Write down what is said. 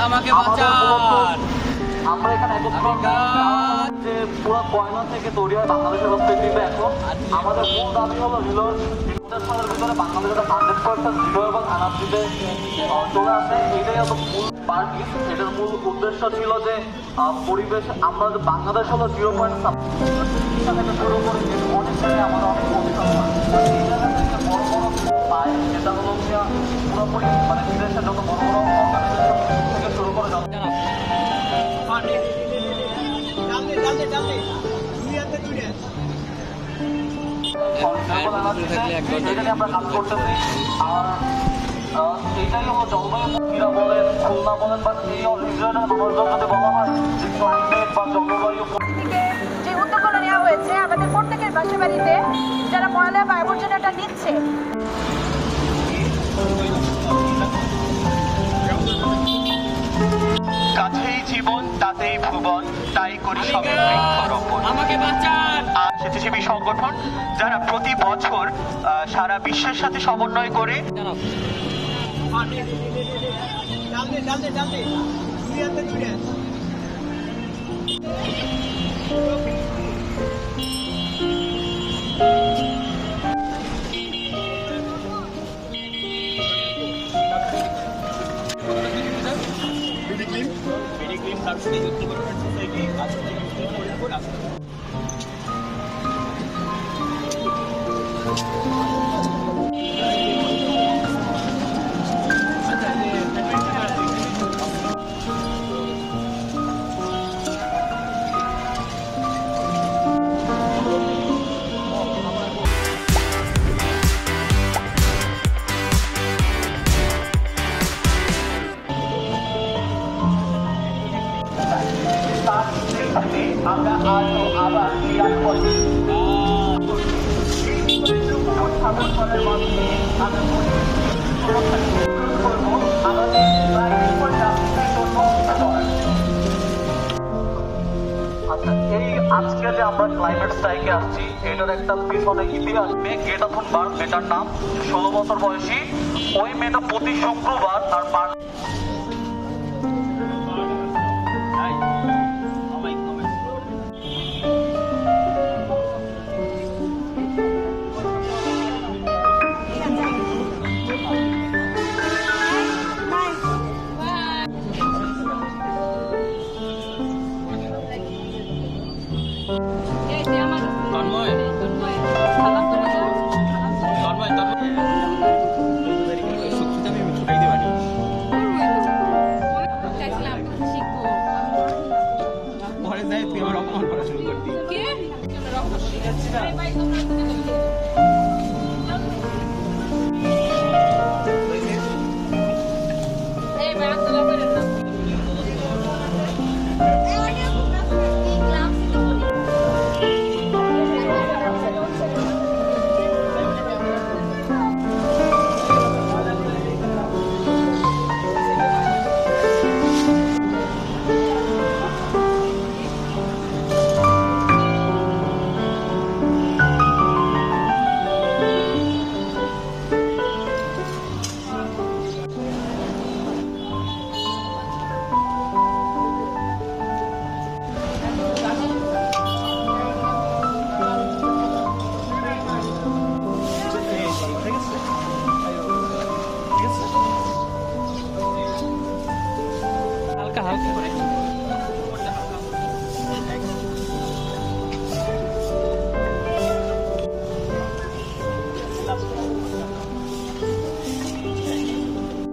আমাকে বাঁচান। আমরা এখানে যে পুরো কয়লা থেকে তৈরি হয় বাংলাদেশের হস্তশিল্পে এখন আমাদের মূল দাবি হলো সালের ভিতরে বাংলাদেশের 100% জিরো এবং এনার্জিতে চলে আসে। এটাই হলো মূল পার্টি। এটার মূল উদ্দেশ্য ছিল যে পরিবেশ আমরা বাংলাদেশ হলো 0.7 থেকে শুরু করে অনেক জায়গায় আমাদের অনেক প্রতিষ্ঠান বড় বড় পায়, যেটা হলো পুরোপুরি মানে বিদেশের যত বড় বড় অর্গানাইজেশন থেকে শুরু করে আমরা কাজ করতেছি। আর এইটাই হলো জলবায়ু বলেন, খুলনা বলেন বা এই ইসরায়েলের মানুষজন যদি বলা হয় যে ক্লাইমেট বা জলবায়ু যে উদ্যোগগুলো নেওয়া হয়েছে আমাদের প্রত্যেকের বাসা বাড়িতে যারা ময়লা বা আবর্জনাটা নিচ্ছে কাছেই জীবন তাতেই ভুবন, তাই করি সবে বৃক্ষরোপণ। আমাকে বাঁচান। স্বেচ্ছাসেবী সংগঠন যারা প্রতি বছর সারা বিশ্বের সাথে সমন্বয় করে আমরা আজও আবার বিরাট করি আমাদের আজকে যে আমরা ক্লাইমেট স্ট্রাইকে আসছি এটার একটা পিছনে ইতিহাস। গ্রেটা থুনবার্গ, মেয়েটার নাম 16 বছর বয়সী। ওই মেয়েটা প্রতি শুক্রবার তার হালকা হালকা করে